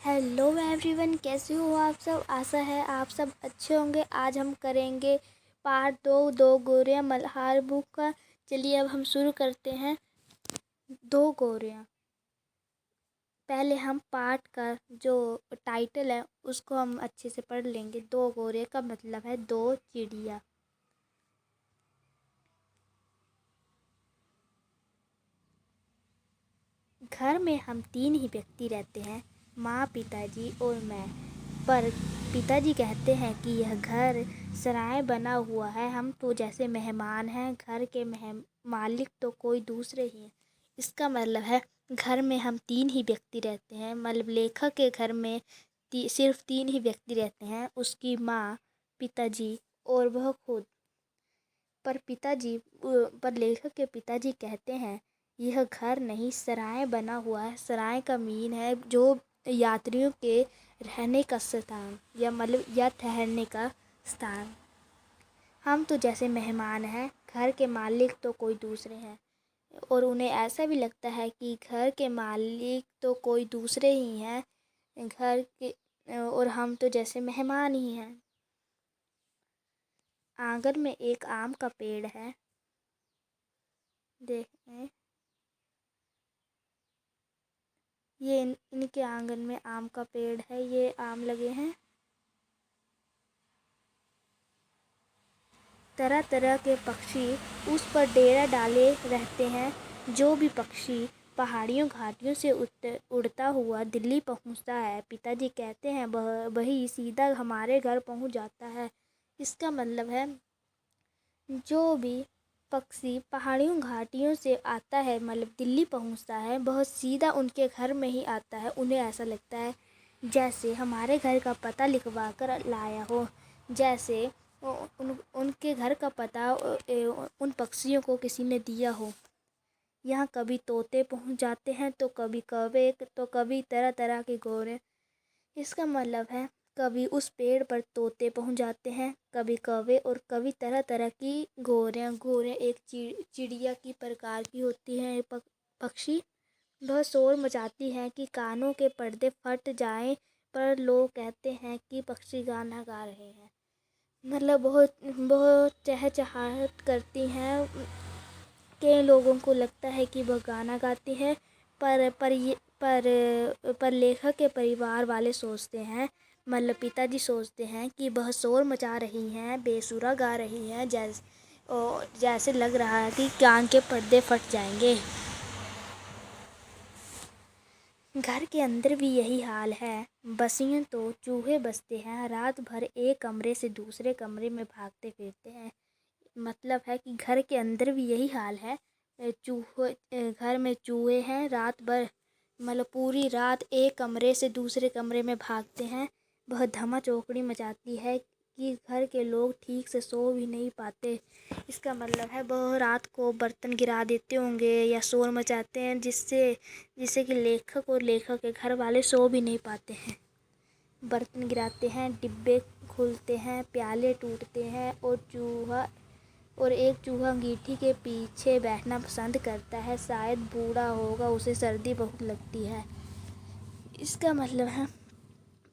Hello everyone, कैसे हो आप सब। आशा है आप सब अच्छे होंगे। आज हम करेंगे पार्ट दो गोरियां मल्हार बुक का। चलिए अब हम शुरू करते हैं। दो गोरियां। पहले हम पार्ट का जो टाइटल है उसको हम अच्छे से पढ़ लेंगे। दो गोरियां का मतलब है दो चिड़िया। घर में हम तीन ही व्यक्ति रहते हैं, माँ, पिताजी और मैं। पर पिताजी कहते हैं कि यह घर सराय बना हुआ है, हम तो जैसे मेहमान हैं, घर के मालिक तो कोई दूसरे ही हैं। इसका मतलब है घर में हम तीन ही व्यक्ति रहते हैं। मतलब लेखक के घर में सिर्फ तीन ही व्यक्ति रहते हैं, उसकी माँ, पिताजी और वह खुद। पर लेखक के पिताजी कहते हैं यह घर नहीं, सराय बना हुआ है। सराय का मीन है जो यात्रियों के रहने का स्थान या ठहरने का स्थान। हम तो जैसे मेहमान हैं, घर के मालिक तो कोई दूसरे हैं। और उन्हें ऐसा भी लगता है कि घर के मालिक तो कोई दूसरे ही हैं, घर के, और हम तो जैसे मेहमान ही हैं। आंगन में एक आम का पेड़ है। देखें, ये इनके आंगन में आम का पेड़ है, ये आम लगे हैं। तरह तरह के पक्षी उस पर डेरा डाले रहते हैं। जो भी पक्षी पहाड़ियों घाटियों से उड़ता हुआ दिल्ली पहुंचता है, पिताजी कहते हैं वही सीधा हमारे घर पहुंच जाता है। इसका मतलब है जो भी पक्षी पहाड़ियों घाटियों से आता है, मतलब दिल्ली पहुंचता है, बहुत सीधा उनके घर में ही आता है। उन्हें ऐसा लगता है जैसे हमारे घर का पता लिखवा कर लाया हो, जैसे उनके घर का पता उन पक्षियों को किसी ने दिया हो। यहाँ कभी तोते पहुंच जाते हैं, तो कभी कौवे, तो कभी तरह तरह के गोरे। इसका मतलब है कभी उस पेड़ पर तोते पहुंच जाते हैं, कभी कौवे, और कभी तरह तरह की गोरे एक चिड़िया की प्रकार की होती है पक्षी। वह शोर मचाती हैं कि कानों के पर्दे फट जाएं, पर लोग कहते हैं कि पक्षी गाना गा रहे हैं। मतलब बहुत बहुत चहचहाहट करती हैं। कई लोगों को लगता है कि वह गाना गाती है, पर लेखक के परिवार वाले सोचते हैं, मतलब पिताजी सोचते हैं कि वह शोर मचा रही हैं, बेसुरा गा रही हैं, जैसे लग रहा है कि कान के पर्दे फट जाएंगे। घर के अंदर भी यही हाल है। बसियों तो चूहे बसते हैं, रात भर एक कमरे से दूसरे कमरे में भागते फिरते हैं। मतलब है कि घर के अंदर भी यही हाल है। घर में चूहे हैं, रात भर, मतलब पूरी रात एक कमरे से दूसरे कमरे में भागते हैं। बहुत धमा चौकड़ी मचाती है कि घर के लोग ठीक से सो भी नहीं पाते। इसका मतलब है वह रात को बर्तन गिरा देते होंगे या शोर मचाते हैं, जिससे कि लेखक और लेखक के घर वाले सो भी नहीं पाते हैं। बर्तन गिराते हैं, डिब्बे खुलते हैं, प्याले टूटते हैं, और एक चूहा अंगीठी के पीछे बैठना पसंद करता है। शायद बूढ़ा होगा, उसे सर्दी बहुत लगती है। इसका मतलब है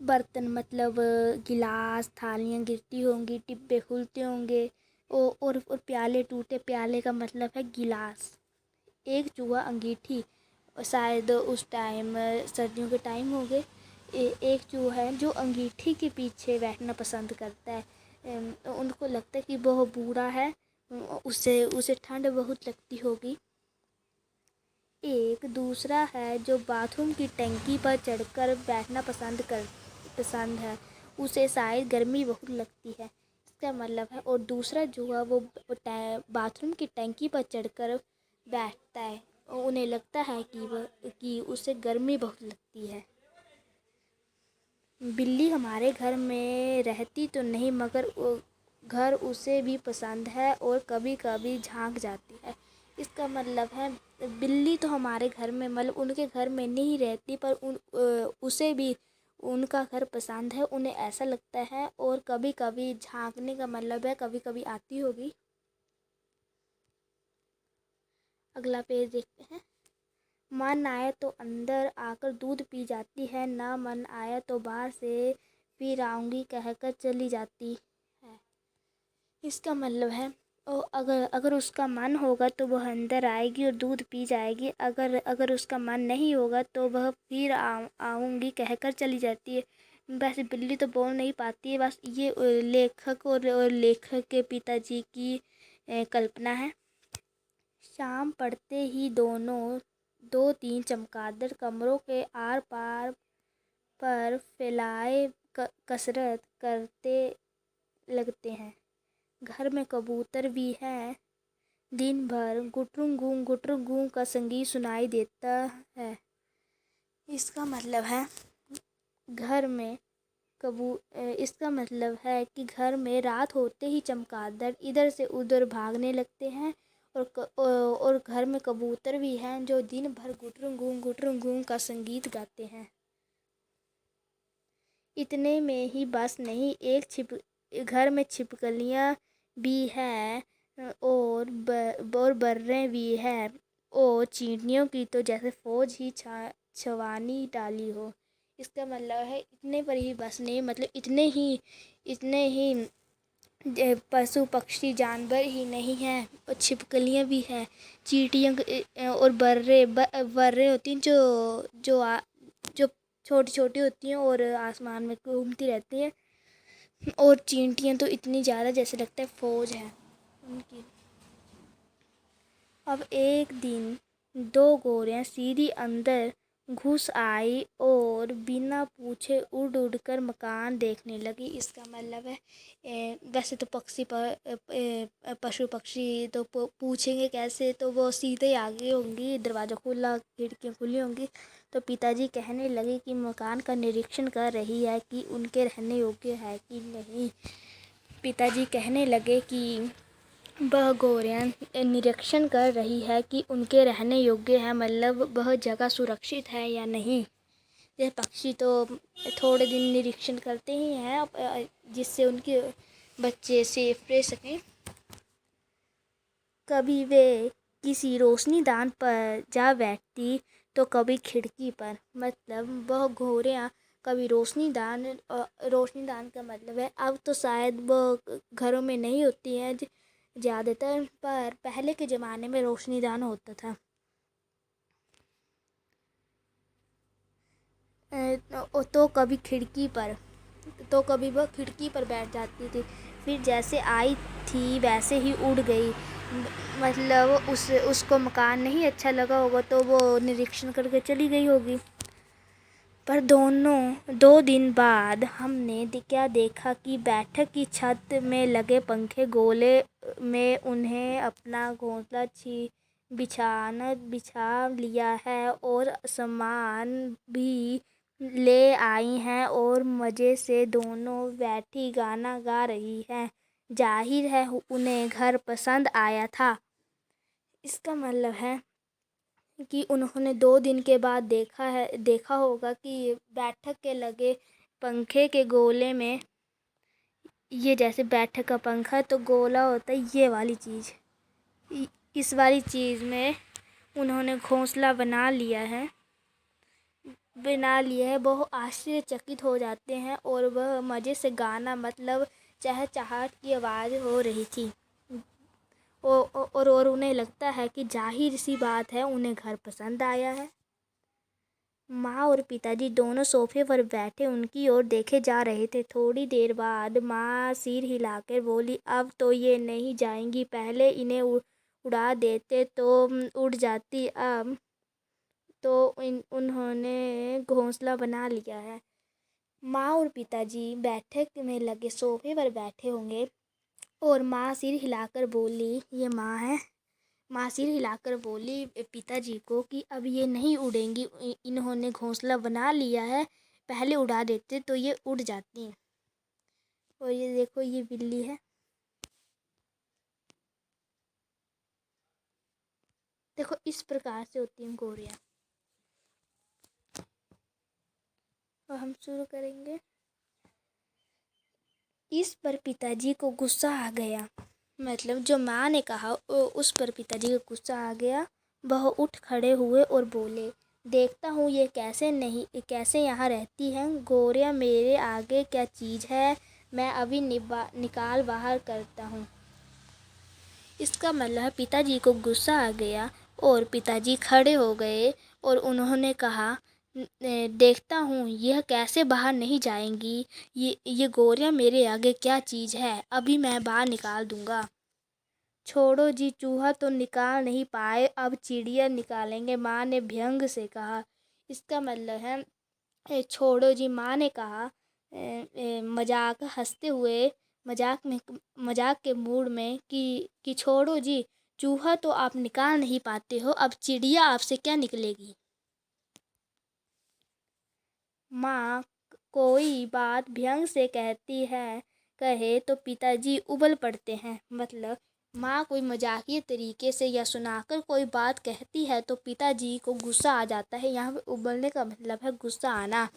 बर्तन, मतलब गिलास, थालियाँ गिरती होंगी, डिब्बे खुलते होंगे, और प्याले टूटे। प्याले का मतलब है गिलास। एक चूहा अंगीठी, शायद उस टाइम सर्दियों के टाइम हो गए। एक चूहा है जो अंगीठी के पीछे बैठना पसंद करता है। उनको लगता है कि वह बूढ़ा है, उसे ठंड बहुत लगती होगी। एक दूसरा है जो बाथरूम की टंकी पर चढ़कर बैठना पसंद है, उसे शायद गर्मी बहुत लगती है। इसका मतलब है, और दूसरा जो है वो बाथरूम की टंकी पर चढ़कर बैठता है, और उन्हें लगता है कि उसे गर्मी बहुत लगती है। बिल्ली हमारे घर में रहती तो नहीं, मगर घर उसे भी पसंद है और कभी कभी झांक जाती है। इसका मतलब है बिल्ली तो हमारे घर में, मतलब उनके घर में नहीं रहती, पर उसे भी उनका घर पसंद है। उन्हें ऐसा लगता है, और कभी कभी झांकने का मतलब है कभी कभी आती होगी। अगला पेज देखते हैं। मन आया तो अंदर आकर दूध पी जाती है, ना मन आया तो बाहर से फिर आऊँगी कहकर चली जाती है। इसका मतलब है अगर अगर उसका मन होगा तो वह अंदर आएगी और दूध पी जाएगी। अगर अगर उसका मन नहीं होगा तो वह फिर आऊँगी कहकर चली जाती है। वैसे बिल्ली तो बोल नहीं पाती है, बस ये लेखक और लेखक के पिताजी की कल्पना है। शाम पड़ते ही दोनों 2-3 चमगादड़ कमरों के आर पार पर फैलाए कसरत करते लगते हैं। घर में कबूतर भी हैं। दिन भर गुटरुं गूं का संगीत सुनाई देता है। इसका मतलब है घर में इसका मतलब है कि घर में रात होते ही चमगादड़ इधर से उधर भागने लगते हैं और घर में कबूतर भी हैं जो दिन भर गुटरुं गूं का संगीत गाते हैं। इतने में ही बस नहीं, घर में छिपकलियाँ भी हैं और बर्रे भी हैं और चींटियों की तो जैसे फौज ही छवानी डाली हो। इसका मतलब है इतने पर ही बस नहीं, मतलब इतने ही पशु पक्षी जानवर ही नहीं हैं और छिपकलियाँ भी हैं, चींटियाँ और बर्रे होती हैं जो छोटी छोटी होती हैं और आसमान में घूमती रहती हैं। और चींटियाँ तो इतनी ज़्यादा जैसे लगता है फौज है उनकी। अब एक दिन 2 गोरियाँ सीधी अंदर घुस आई और बिना पूछे उड़ उड़ कर मकान देखने लगी। इसका मतलब है वैसे तो पशु पक्षी तो पूछेंगे कैसे, तो वो सीधे आगे होंगी, दरवाज़ा खुला खिड़कियाँ खुली होंगी। तो पिताजी कहने लगे कि मकान का निरीक्षण कर रही है कि उनके रहने योग्य है कि नहीं। पिताजी कहने लगे कि वह गोरियाँ निरीक्षण कर रही है कि उनके रहने योग्य है, मतलब वह जगह सुरक्षित है या नहीं। ये पक्षी तो थोड़े दिन निरीक्षण करते ही हैं जिससे उनके बच्चे सेफ रह सकें। कभी वे किसी रोशनीदान पर जा बैठती तो कभी खिड़की पर, मतलब वह गोरियाँ कभी रोशनीदान का मतलब है अब तो शायद वह घरों में नहीं होती हैं ज़्यादातर, पर पहले के ज़माने में रोशनीदान होता था। तो कभी खिड़की पर, तो कभी वह खिड़की पर बैठ जाती थी, फिर जैसे आई थी वैसे ही उड़ गई। मतलब उसको मकान नहीं अच्छा लगा होगा तो वो निरीक्षण करके चली गई होगी। पर 2 दिन बाद हमने क्या देखा कि बैठक की छत में लगे पंखे गोले में उन्हें अपना घोंसला बिछा लिया है और सामान भी ले आई हैं और मज़े से दोनों बैठी गाना गा रही हैं। जाहिर है उन्हें घर पसंद आया था। इसका मतलब है कि उन्होंने 2 दिन के बाद देखा होगा कि बैठक के लगे पंखे के गोले में, ये जैसे बैठक का पंखा तो गोला होता है, ये वाली चीज़, इस वाली चीज़ में उन्होंने घोंसला बना लिया है। वह आश्चर्यचकित हो जाते हैं और वह मज़े से गाना, मतलब चहचहाट की आवाज़ हो रही थी और उन्हें लगता है कि जाहिर सी बात है उन्हें घर पसंद आया है। माँ और पिताजी दोनों सोफे पर बैठे उनकी ओर देखे जा रहे थे। थोड़ी देर बाद माँ सिर हिलाकर बोली, अब तो ये नहीं जाएंगी, पहले इन्हें उड़ा देते तो उड़ जाती। अब तो उन्होंने घोंसला बना लिया है। माँ और पिताजी बैठक में लगे सोफे पर बैठे होंगे और माँ सिर हिलाकर बोली, ये माँ है। माँ सिर हिलाकर बोली पिताजी को कि अब ये नहीं उड़ेंगी, इन्होंने घोंसला बना लिया है, पहले उड़ा देते तो ये उड़ जाती। और ये देखो, ये बिल्ली है, देखो इस प्रकार से होती हैं गोरियाँ। और हम शुरू करेंगे। इस पर पिताजी को गुस्सा आ गया, मतलब जो माँ ने कहा उस पर पिताजी को गुस्सा आ गया वह उठ खड़े हुए और बोले, देखता हूँ ये कैसे यहाँ रहती है। गौरिया मेरे आगे क्या चीज़ है, मैं अभी निकाल बाहर करता हूँ। इसका मतलब है पिताजी को गुस्सा आ गया और पिताजी खड़े हो गए और उन्होंने कहा, देखता हूँ यह कैसे बाहर नहीं जाएंगी। ये गौरिया मेरे आगे क्या चीज़ है, अभी मैं बाहर निकाल दूंगा। छोड़ो जी, चूहा तो निकाल नहीं पाए, अब चिड़िया निकालेंगे, माँ ने व्यंग से कहा। इसका मतलब है छोड़ो जी, माँ ने कहा हंसते हुए मजाक के मूड में कि छोड़ो जी, चूहा तो आप निकाल नहीं पाते हो, अब चिड़िया आपसे क्या निकलेगी। माँ कोई बात व्यंग से कहती है, कहे तो पिताजी उबल पड़ते हैं। मतलब माँ कोई मजाकिया तरीके से या सुनाकर कोई बात कहती है तो पिताजी को गुस्सा आ जाता है। यहाँ पे उबलने का मतलब है गुस्सा आना।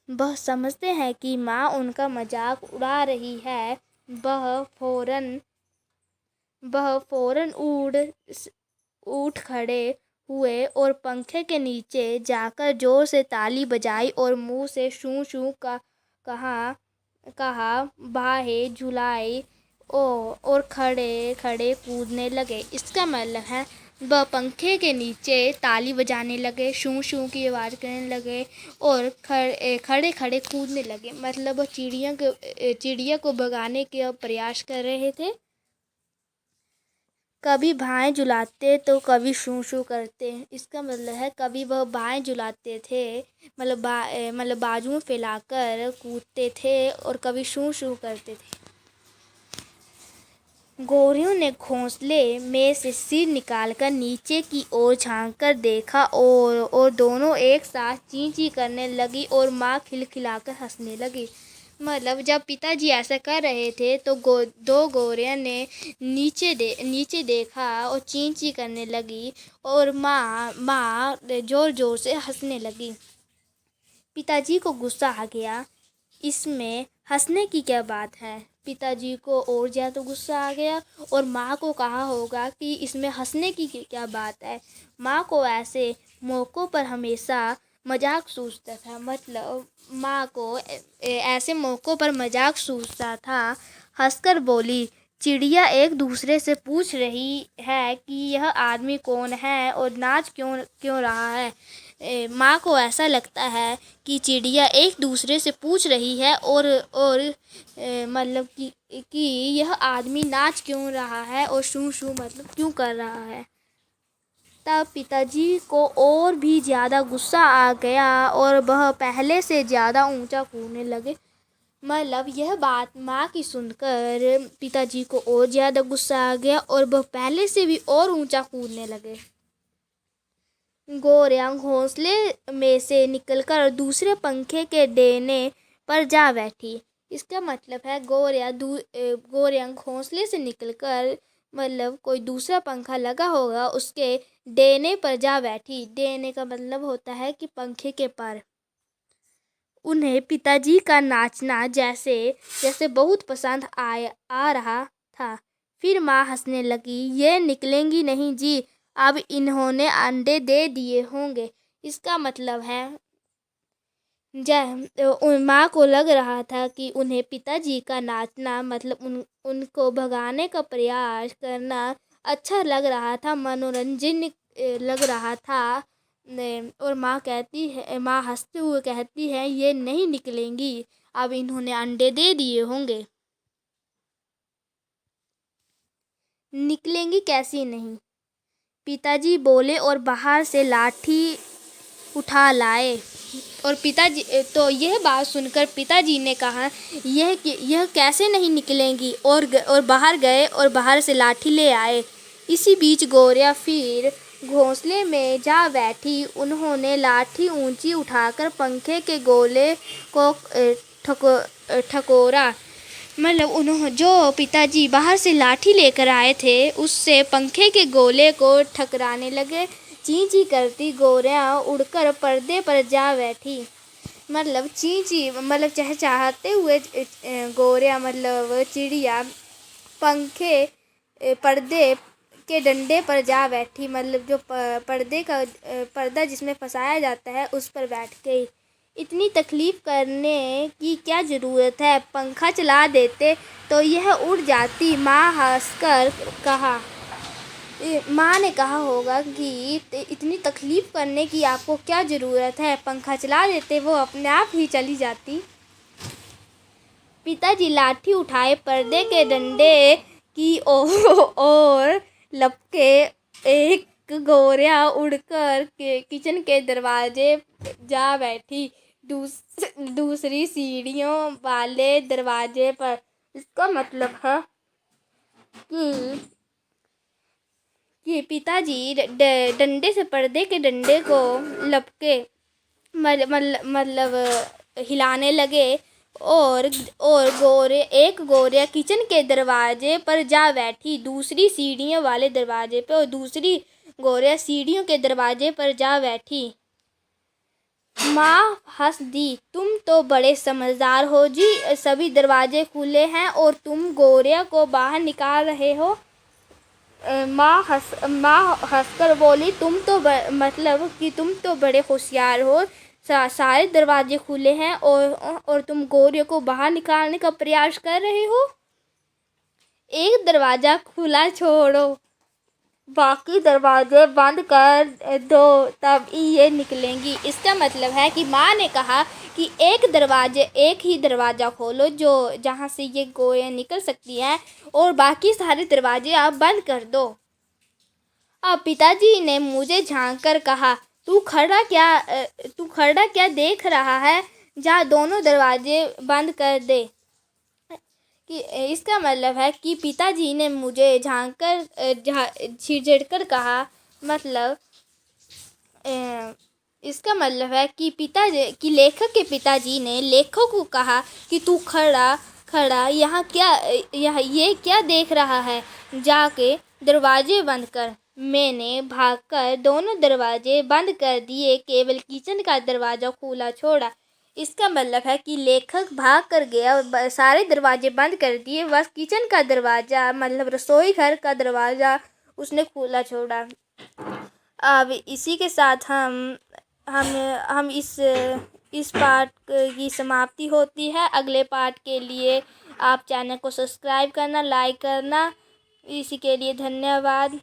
वह समझते हैं कि माँ उनका मजाक उड़ा रही है। वह फौरन उठ खड़े हुए और पंखे के नीचे जाकर जोर से ताली बजाई और मुंह से शू शू का कहा बाहें झुलाई और खड़े खड़े कूदने लगे। इसका मतलब है वह पंखे के नीचे ताली बजाने लगे, शू शू की आवाज़ करने लगे और खड़े खड़े कूदने लगे। मतलब वह चिड़िया को भगाने के प्रयास कर रहे थे। कभी बाहें झुलाते तो कभी शू शू करते। इसका मतलब है कभी वह बाहें झुलाते थे, मतलब बाजुएं फैलाकर कूदते थे और कभी शू शू करते थे। गौरियों ने घोंसले में से सिर निकालकर नीचे की ओर झांककर देखा और दोनों एक साथ ची ची करने लगी और माँ खिलखिलाकर हंसने लगी। मतलब जब पिताजी ऐसा कर रहे थे तो दो गौरियां ने नीचे देखा और ची ची करने लगी और माँ जोर जोर से हंसने लगी। पिताजी को गुस्सा आ गया, इसमें हंसने की क्या बात है। पिताजी को और ज़्यादा गुस्सा आ गया और माँ को कहा होगा कि इसमें हंसने की क्या बात है। माँ को ऐसे मौक़ों पर हमेशा मजाक सूझता था। मतलब माँ को ऐसे मौक़ों पर मजाक सूझता था। हंसकर बोली, चिड़िया एक दूसरे से पूछ रही है कि यह आदमी कौन है और नाच क्यों रहा है। माँ को ऐसा लगता है कि चिड़िया एक दूसरे से पूछ रही है और मतलब कि यह आदमी नाच क्यों रहा है और शू शू मतलब क्यों कर रहा है। तब पिताजी को और भी ज़्यादा गुस्सा आ गया और वह पहले से ज़्यादा ऊंचा कूदने लगे। मतलब यह बात माँ की सुनकर पिताजी को और ज़्यादा गुस्सा आ गया और वह पहले से भी और ऊंचा कूदने लगे। गौरिया घोंसले में से निकलकर दूसरे पंखे के डेने पर जा बैठी। इसका मतलब है गौरिया घोंसले से निकलकर मतलब कोई दूसरा पंखा लगा होगा उसके डेने पर जा बैठी। डेने का मतलब होता है कि पंखे के पर। उन्हें पिताजी का नाचना जैसे बहुत पसंद आ रहा था। फिर माँ हंसने लगी, ये निकलेंगी नहीं जी, अब इन्होंने अंडे दे दिए होंगे। इसका मतलब है माँ को लग रहा था कि उन्हें पिताजी का नाचना मतलब उनको भगाने का प्रयास करना अच्छा लग रहा था, मनोरंजन लग रहा था। और माँ हंसते हुए कहती है, ये नहीं निकलेंगी, अब इन्होंने अंडे दे दिए होंगे। निकलेंगी कैसी नहीं, पिताजी बोले और बाहर से लाठी उठा लाए। और पिताजी तो यह बात सुनकर पिताजी ने कहा, यह कैसे नहीं निकलेंगी, और बाहर गए और बाहर से लाठी ले आए। इसी बीच गौरिया फिर घोंसले में जा बैठी। उन्होंने लाठी ऊंची उठाकर पंखे के गोले को ठकोरा। मतलब उन्होंने जो पिताजी बाहर से लाठी लेकर आए थे उससे पंखे के गोले को ठकराने लगे। ची ची करती गौरिया उड़कर पर्दे पर जा बैठी। मतलब ची ची मतलब चहचहाते हुए गौरिया मतलब चिड़िया पर्दे के डंडे पर जा बैठी, मतलब जो पर्दा जिसमें फंसाया जाता है उस पर बैठ गई। इतनी तकलीफ करने की क्या ज़रूरत है, पंखा चला देते तो यह उड़ जाती। माँ ने कहा होगा कि इतनी तकलीफ करने की आपको क्या ज़रूरत है, पंखा चला देते वो अपने आप ही चली जाती। पिताजी लाठी उठाए पर्दे के डंडे की ओर लपके। एक गौरिया उड़कर किचन के दरवाजे जा बैठी, दूसरी सीढ़ियों वाले दरवाजे पर। इसका मतलब है कि पिताजी डंडे से पर्दे के डंडे को लपके, मतलब हिलाने लगे और एक गौरिया किचन के दरवाजे पर जा बैठी, दूसरी सीढ़ियों वाले दरवाजे पे, और दूसरी गौरिया सीढ़ियों के दरवाजे पर जा बैठी। माँ हंस दी, तुम तो बड़े समझदार हो जी, सभी दरवाजे खुले हैं और तुम गौरिया को बाहर निकाल रहे हो। माँ हंसकर बोली, तुम तो मतलब कि तुम तो बड़े होशियार हो, सारे दरवाजे खुले हैं और तुम गौरिया को बाहर निकालने का प्रयास कर रहे हो। एक दरवाज़ा खुला छोड़ो, बाकी दरवाजे बंद कर दो, तब ये निकलेंगी। इसका मतलब है कि माँ ने कहा कि एक ही दरवाज़ा खोलो जो जहाँ से ये गौरियाँ निकल सकती हैं, और बाकी सारे दरवाजे आप बंद कर दो। अब पिताजी ने मुझे झांक कर कहा, तू खड़ा क्या देख रहा है, जा दोनों दरवाजे बंद कर दे। कि इसका मतलब है कि पिताजी ने मुझे झांक कर झिझक कहा, मतलब इसका मतलब है कि लेखक के पिताजी ने लेखक को कहा कि तू खड़ा ये क्या देख रहा है, जाके दरवाजे बंद कर। मैंने भागकर दोनों दरवाजे बंद कर दिए, केवल किचन का दरवाज़ा खुला छोड़ा। इसका मतलब है कि लेखक भाग कर गया और सारे दरवाजे बंद कर दिए, बस किचन का दरवाज़ा, मतलब रसोई घर का दरवाज़ा उसने खुला छोड़ा। अब इसी के साथ हम इस पार्ट की समाप्ति होती है। अगले पार्ट के लिए आप चैनल को सब्सक्राइब करना, लाइक करना। इसी के लिए धन्यवाद।